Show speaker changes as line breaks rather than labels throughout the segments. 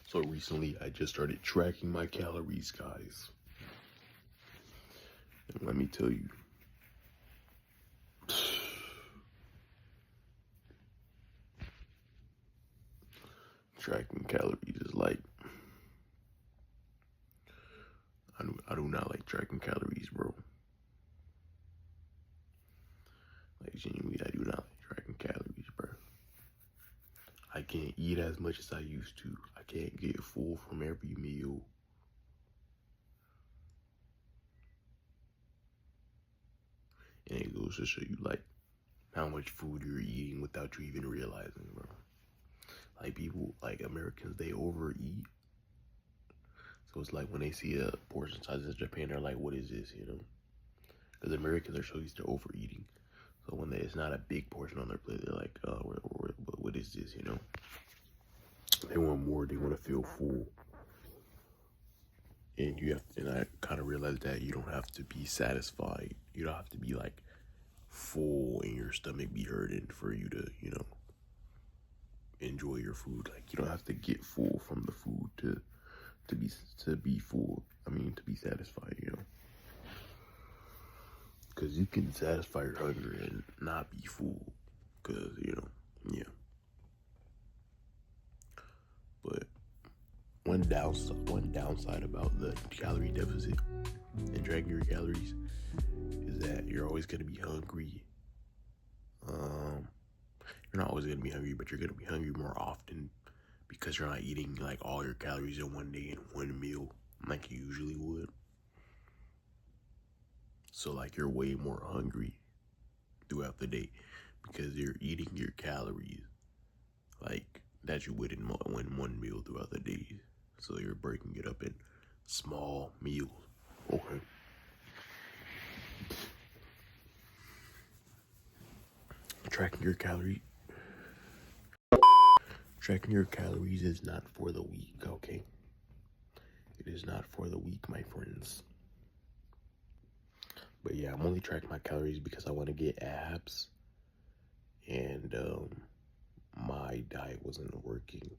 So recently, I just started tracking my calories, guys. And let me tell you, tracking calories is like, I do not like tracking calories, bro. Like, genuinely, I do not like tracking calories, bro. I can't eat as much as I used to. I can't get full from every meal. And it goes to show you, like, how much food you're eating without you even realizing, bro. Like, people, like Americans, they overeat. So it's like when they see a portion size in Japan, they're like, what is this, you know? Because Americans are so used to overeating. So when it's not a big portion on their plate, they're like, what is this, you know? They want more, they want to feel full. And I kind of realized that you don't have to be satisfied. You don't have to be like full and your stomach be hurting for you to, you know, enjoy your food. Like, you don't have to get full from the food to be full. I mean, to be satisfied, you know. Because you can satisfy your hunger and not be full. Because, you know, yeah. But one downside about the calorie deficit and tracking your calories is that you're always going to be hungry. You're not always going to be hungry, but you're going to be hungry more often because you're not eating like all your calories in one day in one meal like you usually would. So like you're way more hungry throughout the day because you're eating your calories like that you would in one meal throughout the day. So you're breaking it up in small meals. Okay. Tracking your calorie. Tracking your calories is not for the weak, okay? It is not for the weak, my friends. But yeah, I'm only tracking my calories because I want to get abs. And my diet wasn't working.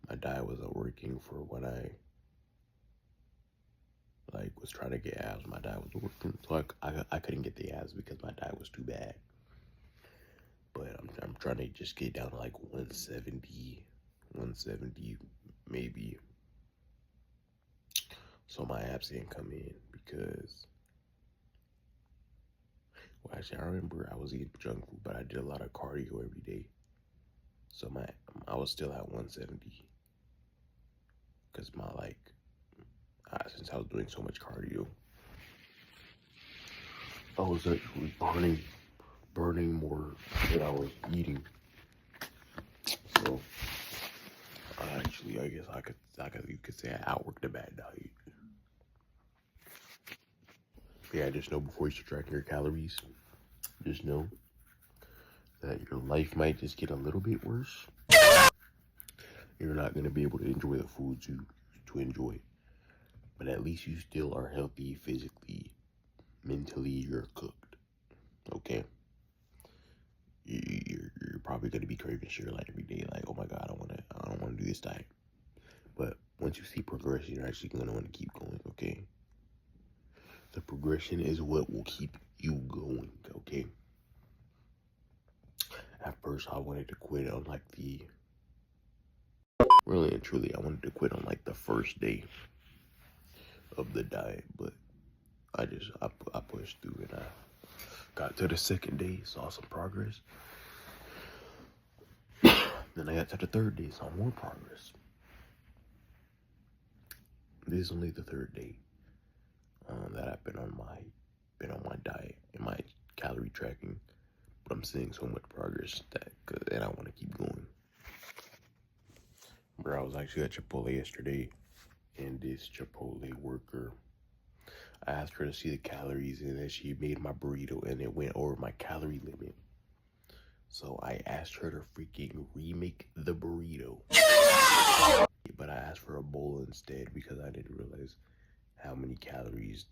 My diet wasn't working for when I like was trying to get abs. My diet was working, so I couldn't get the abs because my diet was too bad. But I'm trying to just get down to like 170 maybe. So my abs didn't come in because, well, actually I remember I was eating junk food, but I did a lot of cardio every day. So I was still at 170 because since I was doing so much cardio, I was actually burning more than I was eating. So I guess you could say I outworked a bad diet. Yeah, just know before you start tracking your calories, just know that your life might just get a little bit worse. You're not gonna be able to enjoy the food to enjoy, but at least you still are healthy physically, mentally. You're cooked, okay? You're probably gonna be craving sugar like every day, like, oh my god, I don't wanna do this diet. But once you see progression, you're actually gonna want to keep going, okay? The progression is what will keep you going, okay? At first, I wanted to quit on like really and truly, I wanted to quit on like the first day of the diet, but I pushed through and I got to the second day, saw some progress. Then I got to the third day, saw more progress. This is only the third day that I've been on my diet and my calorie tracking, but I'm seeing so much progress and I want to keep going. Bro, I was actually at Chipotle yesterday, and this Chipotle worker, I asked her to see the calories, and then she made my burrito, and it went over my calorie limit. So I asked her to freaking remake the burrito. But I asked for a bowl instead because I didn't realize how many calories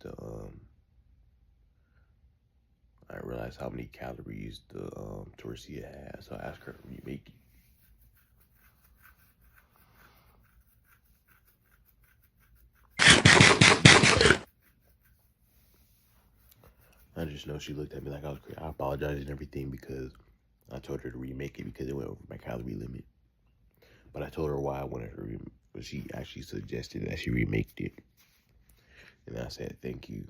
realized how many calories the tortilla has, so I asked her to remake it. I just know she looked at me like I was crazy. I apologized and everything because I told her to remake it because it went over my calorie limit. But I told her why I wanted her to but she actually suggested that she remake it. And I said thank you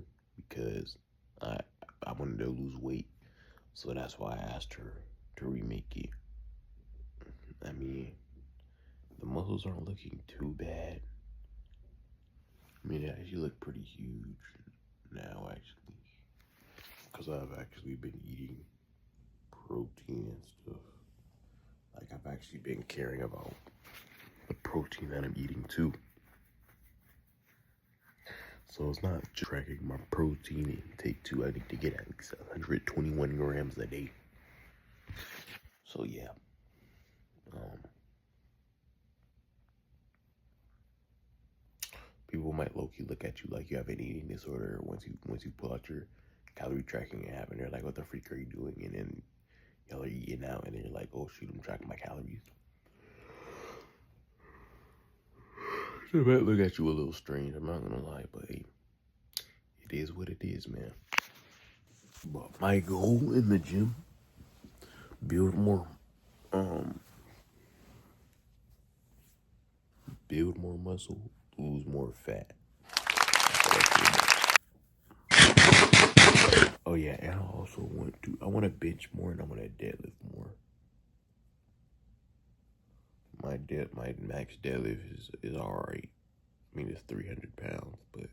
because I I wanted to lose weight. So that's why I asked her to remake it. I mean, the muscles aren't looking too bad. I mean, they actually look pretty huge now, actually. Because I've actually been eating protein and stuff. Like, I've actually been caring about the protein that I'm eating too. So it's not just tracking my protein intake too. I need to get at least 121 grams a day. So yeah. People might low-key look at you like you have an eating disorder once you pull out your calorie tracking app and they're like, what the freak are you doing? And then y'all are eating out and then you're like, oh shoot, I'm tracking my calories. They might look at you a little strange, I'm not gonna lie, but hey, it is what it is, man. But my goal in the gym, build more muscle, lose more fat. Oh yeah, and I also I want to bench more and I want to deadlift more. My max deadlift is all right. I mean, it's 300 pounds, but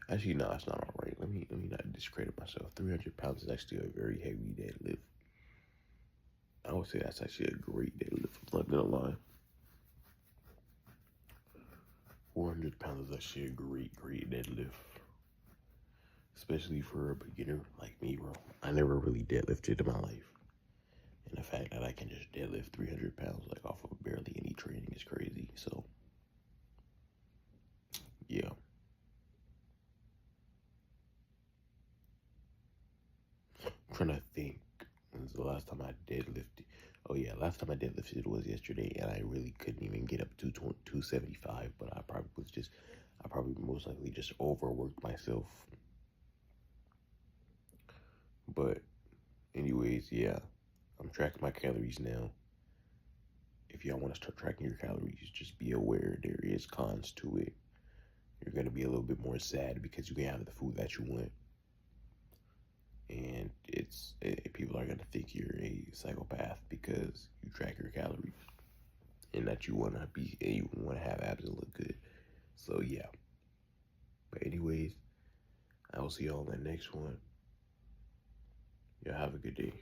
actually, no, it's not all right. Let me not discredit myself. 300 pounds is actually a very heavy deadlift. I would say that's actually a great deadlift. I'm not gonna lie. 400 pounds is actually a great deadlift. Especially for a beginner like me, bro. I never really deadlifted in my life. And the fact that I can just deadlift 300 pounds like off of barely any training is crazy. So, yeah. I'm trying to think. When's the last time I deadlifted? Oh yeah, last time I deadlifted was yesterday, and I really couldn't even get up to 275. But I probably most likely just overworked myself. But anyways, yeah, I'm tracking my calories now. If y'all want to start tracking your calories, just be aware there is cons to it. You're gonna be a little bit more sad because you can have the food that you want, and people are gonna think you're a psychopath because you track your calories and that you wanna have abs and look good. So yeah. But anyways, I will see y'all in the next one. Y'all have a good day.